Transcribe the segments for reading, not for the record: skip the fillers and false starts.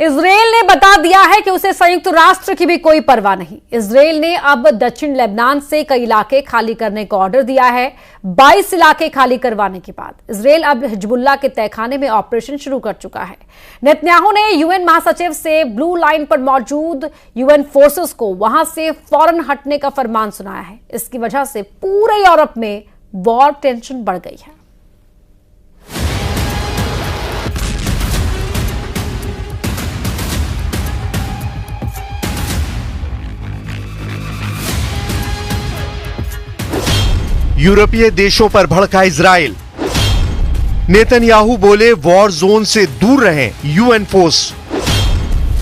Israel ने बता दिया है कि उसे संयुक्त राष्ट्र की भी कोई परवाह नहीं। इजरायल ने अब दक्षिण लेबनान से कई इलाके खाली करने का ऑर्डर दिया है। 22 इलाके खाली करवाने के बाद इजरायल अब हिजबुल्लाह के तहखाने में ऑपरेशन शुरू कर चुका है। नेतन्याहू ने यूएन महासचिव से ब्लू लाइन पर मौजूद यूएन फोर्सेस को वहां से फौरन हटने का फरमान सुनाया है। इसकी वजह से पूरे यूरोप में वॉर टेंशन बढ़ गई है। यूरोपीय देशों पर भड़का इजराइल। नेतन्याहू बोले वॉर जोन से दूर रहें यूएन फोर्स।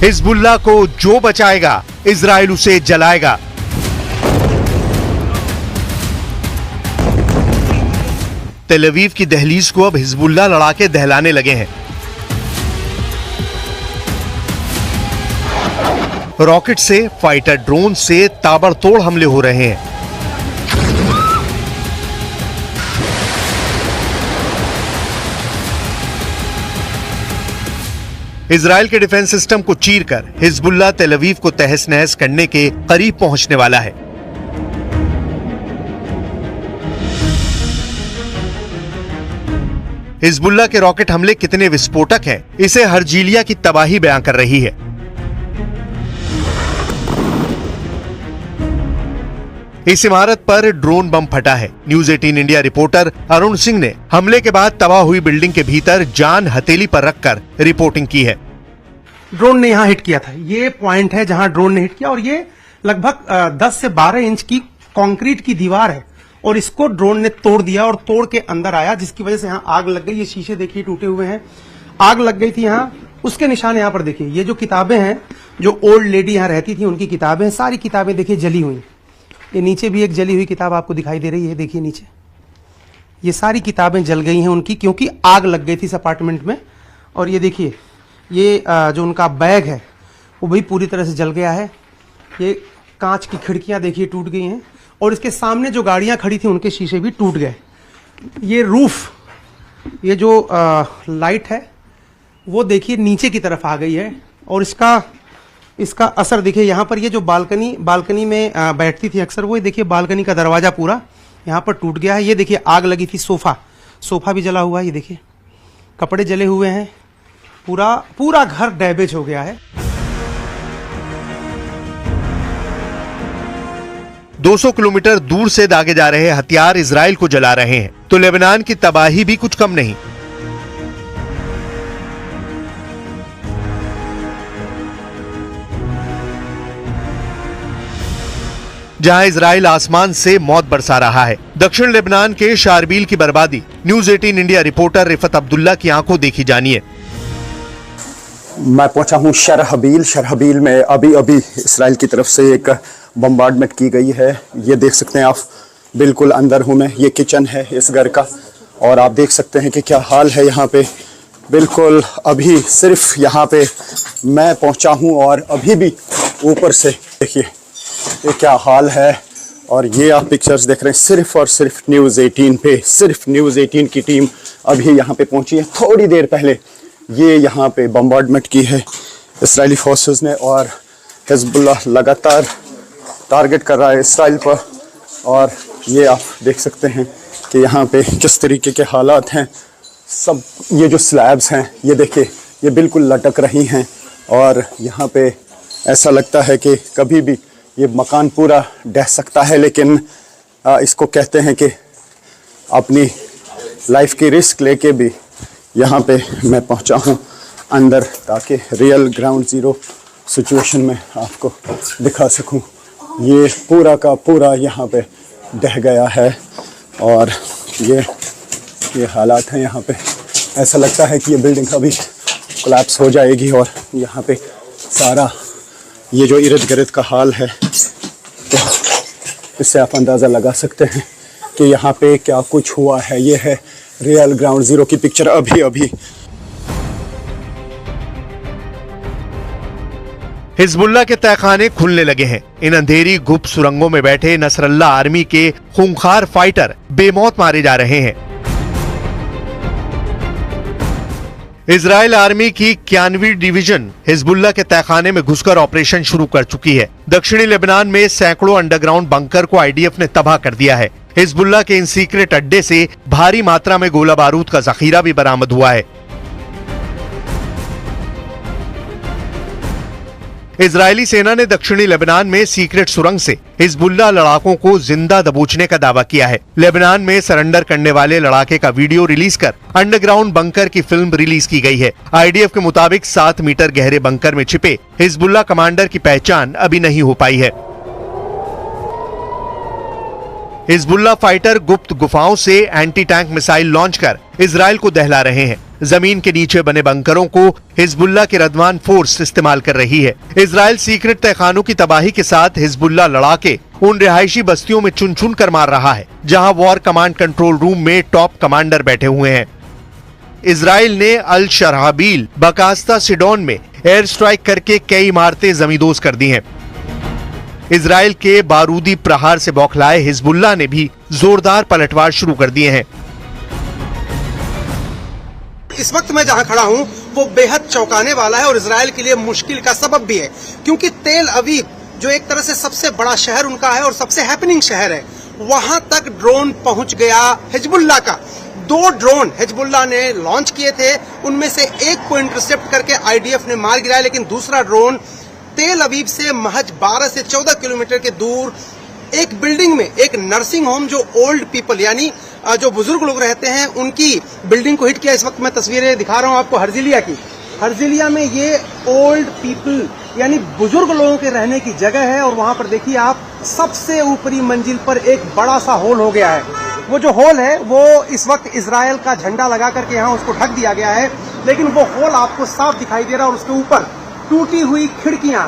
हिजबुल्लाह को जो बचाएगा इजराइल उसे जलाएगा। तेल अवीव की दहलीज को अब हिजबुल्लाह लड़ाके दहलाने लगे हैं। रॉकेट से, फाइटर ड्रोन से ताबड़तोड़ हमले हो रहे हैं। इजराइल के डिफेंस सिस्टम को चीरकर हिजबुल्लाह तेल अवीव को तहस नहस करने के करीब पहुंचने वाला है। हिजबुल्लाह के रॉकेट हमले कितने विस्फोटक हैं, इसे हर्जीलिया की तबाही बयां कर रही है। इस इमारत पर ड्रोन बम फटा है। News 18 India reporter Arun Singh ने हमले के बाद तबाह हुई बिल्डिंग के भीतर जान हथेली पर रखकर रिपोर्टिंग की है। ड्रोन ने यहां हिट किया था। ये पॉइंट है जहां ड्रोन ने हिट किया और ये लगभग 10 से 12 इंच की कंक्रीट की दीवार है और इसको ड्रोन ने तोड़ दिया और तोड़ के अंदर आया, जिसकी वजह से यहां आग लग गई। ये शीशे देखिए टूटे हुए हैं, आग लग गई थी यहां। उसके निशान यहां पर देखिए। ये जो किताबें हैं, जो ओल्ड लेडी यहां रहती थी उनकी किताबें, सारी किताबें देखिए जली हुई। ये नीचे भी एक जली हुई किताब आपको दिखाई दे रही है, देखिए नीचे। ये सारी किताबें जल गई हैं उनकी, क्योंकि आग लग गई थी इस अपार्टमेंट में। और ये देखिए, ये जो उनका बैग है वो भी पूरी तरह से जल गया है। ये कांच की खिड़कियां देखिए टूट गई हैं और इसके सामने जो गाड़ियां खड़ी थी उनके शीशे भी टूट गए। ये रूफ, ये जो लाइट है वो देखिए नीचे की तरफ आ गई है और इसका असर देखिए यहाँ पर। ये जो बालकनी में बैठती थी अक्सर, वो देखिए बालकनी का दरवाजा पूरा यहाँ पर टूट गया है। ये देखिए आग लगी थी, सोफा भी जला हुआ है। ये देखिए कपड़े जले हुए हैं, पूरा घर डैमेज हो गया है। 200 किलोमीटर दूर से दागे जा रहे हथियार इजराइल को जला रहे हैं, तो लेबनान की तबाही भी कुछ कम नहीं। जहां इजराइल आसमान से मौत बरसा रहा है, दक्षिण लेबनान के शारबील की बर्बादी news 18 India reporter Rifat Abdullah की आंखों देखी जानिए। मैं पहुंचा हूं शरहबील में। अभी इस्राइल की तरफ से एक बम्बार्डमेंट की गई है। ये देख सकते हैं आप, बिल्कुल अंदर हूं मैं। ये किचन है इस घर का और आप देख सकते हैं कि क्या हाल है यहाँ पे। बिल्कुल अभी सिर्फ यहाँ पे मैं पहुंचा हूं और अभी भी ऊपर से देखिए ये क्या हाल है। और ये आप पिक्चर्स देख रहे हैं सिर्फ और सिर्फ न्यूज़ 18 पे। सिर्फ न्यूज़ 18 की टीम अभी यहाँ पे पहुंची है। थोड़ी देर पहले ये यहाँ पे बम्बार्डमेंट की है इस्राएली फोर्सेस ने और हिजबुल्लाह लगातार टारगेट कर रहा है इस्राइल पर। और ये आप देख सकते हैं कि यहाँ पे किस तरीके के हालात हैं। सब ये जो स्लैब्स हैं ये देखिए, ये बिल्कुल लटक रही हैं और यहाँ पे ऐसा लगता है कि कभी भी ये मकान पूरा ढह सकता है। लेकिन इसको कहते हैं कि अपनी लाइफ की रिस्क लेके भी यहाँ पे मैं पहुँचा हूँ अंदर, ताकि रियल ग्राउंड ज़ीरो सिचुएशन में आपको दिखा सकूँ। ये पूरा का पूरा यहाँ पे ढह गया है और ये हालात हैं यहाँ पे। ऐसा लगता है कि ये बिल्डिंग अभी कोलैप्स हो जाएगी। और यहाँ पे सारा ये जो इर्द गिर्द का हाल है, तो इससे आप अंदाज़ा लगा सकते हैं कि यहाँ पे क्या कुछ हुआ है। ये है रियल ग्राउंड ज़ीरो की पिक्चर अभी। हिजबुल्लाह के तहखाने खुलने लगे हैं। इन अंधेरी गुप्त सुरंगों में बैठे नसरल्लाह आर्मी के खूंखार फाइटर बेमौत मारे जा रहे हैं। इजराइल आर्मी की 91वीं डिवीजन हिजबुल्लाह के तहखाने में घुसकर ऑपरेशन शुरू कर चुकी है। दक्षिणी लेबनान में सैकड़ों अंडरग्राउंड बंकर को आईडीएफ ने तबाह कर दिया है। हिजबुल्लाह के इन सीक्रेट अड्डे से भारी मात्रा में गोला बारूद का जखीरा भी बरामद हुआ है। इजरायली सेना ने दक्षिणी लेबनान में सीक्रेट सुरंग से हिजबुल्लाह लड़ाकों को जिंदा दबोचने का दावा किया है। लेबनान में सरेंडर करने वाले लड़ाके का वीडियो रिलीज कर अंडरग्राउंड बंकर की फिल्म रिलीज की गई है। आईडीएफ के मुताबिक 7 मीटर गहरे बंकर में छिपे हिजबुल्लाह कमांडर की पहचान अभी नहीं हो पाई है। हिजबुल्लाह फाइटर गुप्त गुफाओं से एंटी टैंक मिसाइल लॉन्च कर इजराइल को दहला रहे हैं। जमीन के नीचे बने बंकरों को हिजबुल्लाह की रदवान फोर्स इस्तेमाल कर रही है। इजराइल सीक्रेट तहखानों की तबाही के साथ हिजबुल्लाह लड़ाके उन रिहायशी बस्तियों में चुन चुन कर मार रहा है जहां वॉर कमांड कंट्रोल रूम में टॉप कमांडर बैठे हुए हैं। इजराइल ने अल शरहबील बकास्ता सिडोन में एयर स्ट्राइक करके कई इमारतें जमींदोज कर दी हैं। इजराइल के बारूदी प्रहार से बौखलाए हिजबुल्लाह ने भी जोरदार पलटवार शुरू कर दिए हैं। इस वक्त मैं जहां खड़ा हूं वो बेहद चौंकाने वाला है और इजराइल के लिए मुश्किल का सबब भी है, क्योंकि तेल अवीव जो एक तरह से सबसे बड़ा शहर उनका है और सबसे हैपनिंग शहर है, वहां तक ड्रोन पहुंच गया हिजबुल्लाह का। 2 ड्रोन हिजबुल्लाह ने लॉन्च किए थे, उनमें से एक को इंटरसेप्ट करके आईडीएफ ने मार गिराया, लेकिन दूसरा ड्रोन तेल अवीव से महज 12 से 14 किलोमीटर के दूर एक बिल्डिंग में एक नर्सिंग होम जो ओल्ड पीपल यानी जो बुजुर्ग लोग रहते हैं उनकी बिल्डिंग को हिट किया। इस वक्त मैं तस्वीरें दिखा रहा हूं आपको हर्जिलिया की। हर्जिलिया में ये ओल्ड पीपल यानी बुजुर्ग लोगों के रहने की जगह है और वहां पर देखिए आप सबसे ऊपरी मंजिल पर एक बड़ा सा होल हो गया है। वो जो होल है वो इस वक्त इजराइल का झंडा लगा करके यहाँ उसको ढक दिया गया है, लेकिन वो होल आपको साफ दिखाई दे रहा है और उसके ऊपर टूटी हुई खिड़कियां,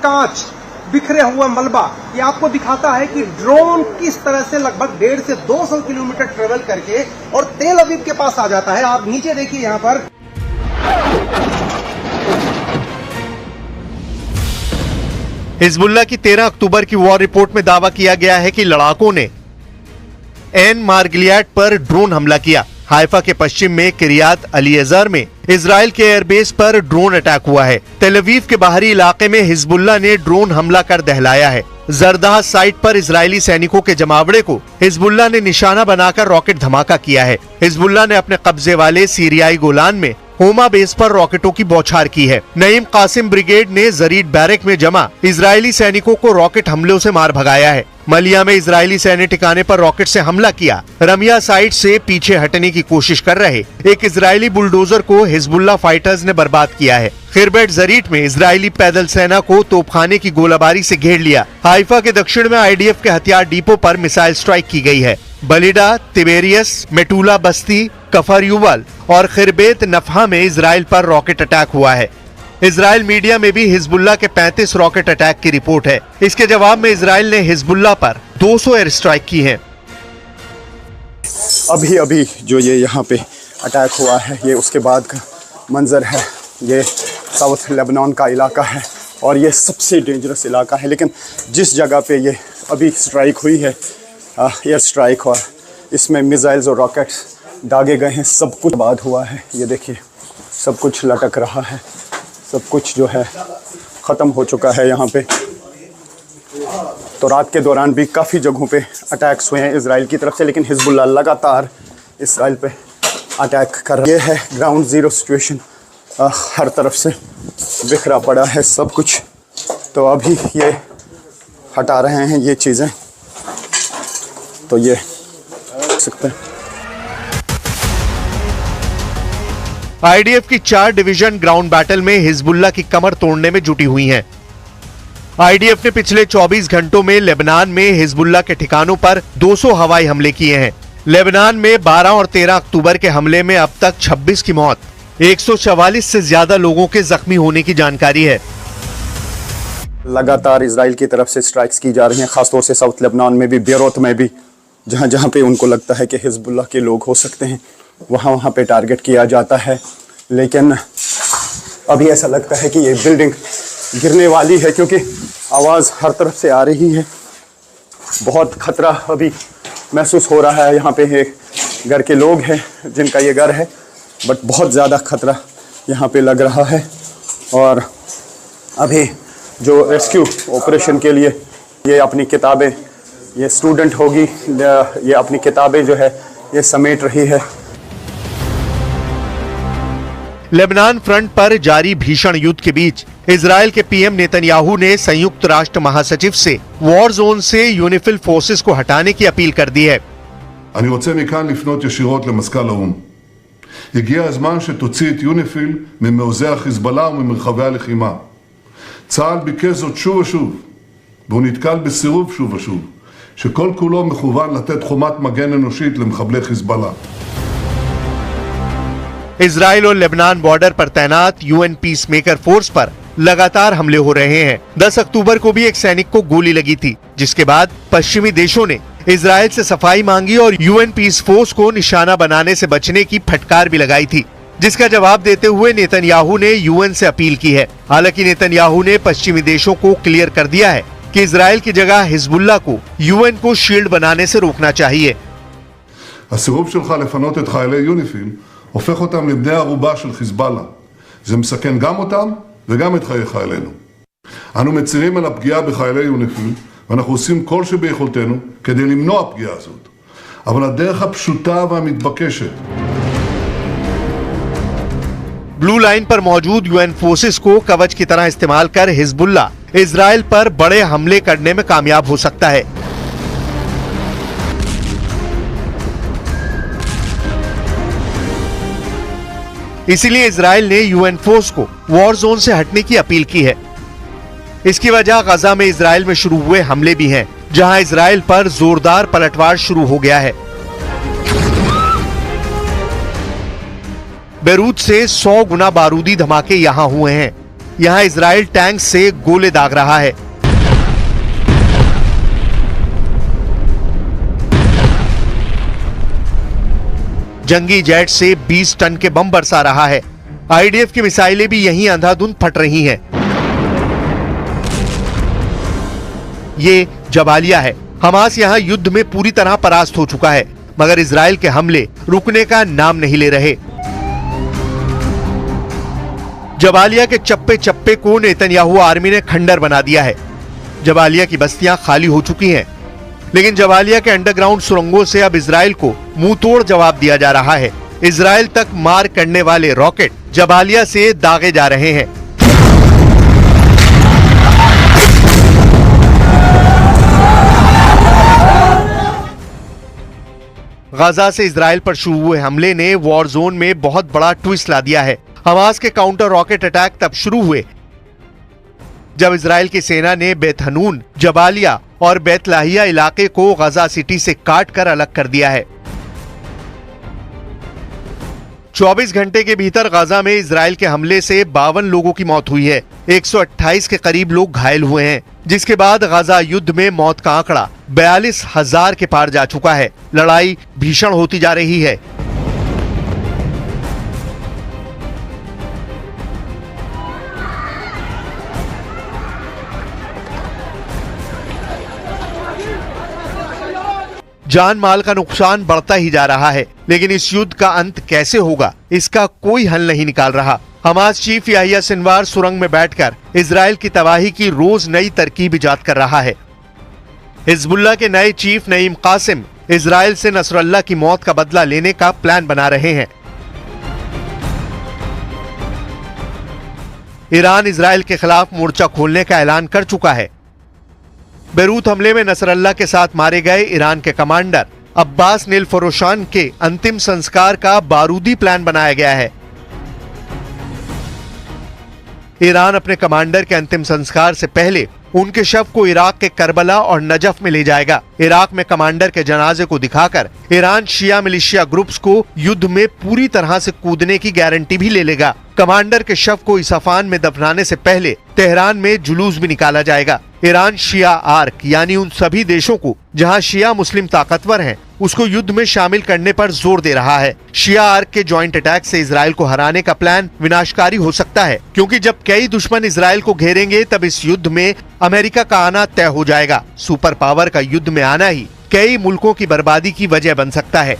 कांच, बिखरे हुआ मलबा, ये आपको दिखाता है कि ड्रोन किस तरह से लगभग 150 से 200 किलोमीटर ट्रेवल करके और तेल अवीव के पास आ जाता है। आप नीचे देखिए यहाँ पर हिजबुल्लाह की 13 अक्टूबर की वॉर रिपोर्ट में दावा किया गया है कि लड़ाकों ने एन मार्गिलियाड पर ड्रोन हमला किया। हाइफा के पश्चिम में किरियात अलीएजर में इजराइल के एयरबेस पर ड्रोन अटैक हुआ है। तेल अवीव के बाहरी इलाके में हिजबुल्लाह ने ड्रोन हमला कर दहलाया है। जरदाह साइट पर इजरायली सैनिकों के जमावड़े को हिजबुल्लाह ने निशाना बनाकर रॉकेट धमाका किया है। हिजबुल्लाह ने अपने कब्जे वाले सीरियाई गोलान में होमा बेस पर रॉकेटों की बौछार की है। नईम कासिम ब्रिगेड ने जरीद बैरक में जमा इजरायली सैनिकों को रॉकेट हमलों से मार भगाया है। मलिया में इजरायली सैन्य ठिकाने पर रॉकेट से हमला किया। रमिया साइट से पीछे हटने की कोशिश कर रहे एक इजरायली बुलडोजर को हिजबुल्लाह फाइटर्स ने बर्बाद किया है। खिरबेट जरीट में इजरायली पैदल सेना को तोपखाने की गोलाबारी से घेर लिया। हाइफा के दक्षिण में आईडीएफ के हथियार डिपो पर मिसाइल स्ट्राइक की गई है। बलिडा, तिबेरियस, मेटूला बस्ती, कफर युवल और खिरबेत नफहा में इजराइल पर रॉकेट अटैक हुआ है। इजराइल मीडिया में भी हिजबुल्लाह के 35 रॉकेट अटैक की रिपोर्ट है। इसके जवाब में इजराइल ने हिजबुल्लाह पर 200 एयर स्ट्राइक की है। अभी जो ये यहाँ पे अटैक हुआ है ये उसके बाद का मंजर है। ये साउथ लेबनान का इलाका है और ये सबसे डेंजरस इलाका है, लेकिन जिस जगह पे ये अभी स्ट्राइक हुई है एयर स्ट्राइक और इसमें मिसाइल्स और रॉकेट्स दागे गए हैं, सब कुछ बर्बाद हुआ है। ये देखिए सब कुछ लटक रहा है, सब कुछ जो है ख़त्म हो चुका है यहाँ पे। तो रात के दौरान भी काफ़ी जगहों पे अटैक्स हुए हैं इजराइल की तरफ से, लेकिन हिजबुल्लाह लगातार इसराइल पे अटैक कर रहा है। ये है ग्राउंड ज़ीरो सिचुएशन, हर तरफ से बिखरा पड़ा है सब कुछ। तो अभी ये हटा रहे हैं ये चीज़ें, तो ये देख सकते हैं। आईडीएफ की 4 डिवीजन ग्राउंड बैटल में हिजबुल्लाह की कमर तोड़ने में जुटी हुई हैं। आईडीएफ ने पिछले 24 घंटों में लेबनान में हिजबुल्लाह के ठिकानों पर 200 हवाई हमले किए हैं। लेबनान में 12 और 13 अक्टूबर के हमले में अब तक 26 की मौत, 144 से ज्यादा लोगों के जख्मी होने की जानकारी है। लगातार इजराइल की तरफ से स्ट्राइक्स की जा रही हैं, खासतौर से साउथ लेबनान में भी, बेरूत में भी, जहां जहां पे उनको लगता है कि हिजबुल्लाह के लोग हो सकते हैं वहां पे टारगेट किया जाता है। लेकिन अभी ऐसा लगता है कि ये बिल्डिंग गिरने वाली है, क्योंकि आवाज़ हर तरफ से आ रही है। बहुत खतरा अभी महसूस हो रहा है। यहाँ पे एक घर के लोग हैं जिनका ये घर है, बट बहुत ज़्यादा खतरा यहाँ पे लग रहा है। और अभी जो रेस्क्यू ऑपरेशन के लिए ये अपनी किताबें, ये स्टूडेंट होगी, ये अपनी किताबें जो है ये समेट रही है। लेबनान फ्रंट पर जारी भीषण युद्ध के बीच इजरायल के पीएम नेतन्याहू ने संयुक्त राष्ट्र महासचिव से वॉर जोन से यूनिफिल फोर्सेस को हटाने की अपील कर दी है। אני רוצה מכאן לפנות ישירות למזכ"ל האו"ם. הגיע הזמן שתוציא את יוניפיל ממעוזי החיזבאללה וממרחבי הלחימה. צה"ל ביקש זאת שוב ושוב, והוא נתקל בסירוב שוב ושוב, שכל כולו מכוון לתת חומת מגן אנושית למחבלי חיזבאללה. इजराइल और लेबनान बॉर्डर पर तैनात यूएन पीस मेकर फोर्स पर लगातार हमले हो रहे हैं। 10 अक्टूबर को भी एक सैनिक को गोली लगी थी, जिसके बाद पश्चिमी देशों ने इजराइल से सफाई मांगी और यूएन पीस फोर्स को निशाना बनाने से बचने की फटकार भी लगाई थी, जिसका जवाब देते हुए नेतन्याहू ने यूएन से अपील की है। हालांकि नेतन्याहू ने पश्चिमी देशों को क्लियर कर दिया है कि इजराइल की जगह हिजबुल्लाह को यूएन को शील्ड बनाने से रोकना चाहिए। הסירוב שלך לפנות את חיילי יוניפיל הופך אותם לבני ערובה של חיזבאללה. זה מסכן גם אותם וגם את חיי חיילינו. אנו מצרים על הפגיעה בחיילי יוניפיל, ואנחנו עושים כל שביכולתנו כדי למנוע פגיעה הזאת. אבל הדרך הפשוטה והמתבקשת ब्लू लाइन पर मौजूद यूएन फोर्सेस को कवच की तरह इस्तेमाल कर हिजबुल्लाह इजराइल पर बड़े हमले करने में कामयाब हो सकता है। इसीलिए इजराइल ने यूएन फोर्स को वॉर जोन से हटने की अपील की है। इसकी वजह गजा में इजराइल में शुरू हुए हमले भी हैं, जहां इजराइल पर जोरदार पलटवार शुरू हो गया है। बेरूत से 100 गुना बारूदी धमाके यहां हुए हैं। यहां इजराइल टैंक से गोले दाग रहा है। जंगी जेट से 20 टन के बम बरसा रहा है। आईडीएफ की मिसाइलें भी यहीं अंधाधुंध फट रही हैं। ये जबालिया है। हमास यहां युद्ध में पूरी तरह परास्त हो चुका है, मगर इजराइल के हमले रुकने का नाम नहीं ले रहे। जबालिया के चप्पे चप्पे को नेतन्याहू आर्मी ने खंडर बना दिया है। जबालिया की बस्तियां खाली हो चुकी हैं, लेकिन जबालिया के अंडरग्राउंड सुरंगों से अब इजराइल को मुंह तोड़ जवाब दिया जा रहा है। इजराइल तक मार करने वाले रॉकेट जबालिया से दागे जा रहे हैं। गजा से इजराइल पर शुरू हुए हमले ने वॉर जोन में बहुत बड़ा ट्विस्ट ला दिया है। हमास के काउंटर रॉकेट अटैक तब शुरू हुए जब इजराइल की सेना ने बेत हनून, जबालिया और बेत लाहिया इलाके को गजा सिटी से काट कर अलग कर दिया है। 24 घंटे के भीतर गजा में इजराइल के हमले से 52 लोगों की मौत हुई है। 128 के करीब लोग घायल हुए हैं, जिसके बाद गजा युद्ध में मौत का आंकड़ा 42,000 के पार जा चुका है। लड़ाई भीषण होती जा रही है। जान माल का नुकसान बढ़ता ही जा रहा है, लेकिन इस युद्ध का अंत कैसे होगा, इसका कोई हल नहीं निकाल रहा। हमास चीफ याहिया सिनवार सुरंग में बैठकर इजराइल की तबाही की रोज नई तरकीब इजाद कर रहा है। हिजबुल्लाह के नए चीफ नईम कासिम इजराइल से नसरल्लाह की मौत का बदला लेने का प्लान बना रहे हैं। ईरान इजराइल के खिलाफ मोर्चा खोलने का ऐलान कर चुका है। बेरूत हमले में नसरल्लाह के साथ मारे गए ईरान के कमांडर अब्बास नील फरोशान के अंतिम संस्कार का बारूदी प्लान बनाया गया है। ईरान अपने कमांडर के अंतिम संस्कार से पहले उनके शव को इराक के करबला और नजफ में ले जाएगा। इराक में कमांडर के जनाजे को दिखाकर ईरान शिया मिलिशिया ग्रुप्स को युद्ध में पूरी तरह से कूदने की गारंटी भी ले लेगा। कमांडर के शव को इसफान में दफनाने से पहले तेहरान में जुलूस भी निकाला जाएगा। ईरान शिया आर्क यानी उन सभी देशों को जहां शिया मुस्लिम ताकतवर हैं, उसको युद्ध में शामिल करने पर जोर दे रहा है। शिया आर्क के जॉइंट अटैक से इजराइल को हराने का प्लान विनाशकारी हो सकता है, क्योंकि जब कई दुश्मन इजराइल को घेरेंगे तब इस युद्ध में अमेरिका का आना तय हो जाएगा। सुपर पावर का युद्ध में आना ही कई मुल्कों की बर्बादी की वजह बन सकता है।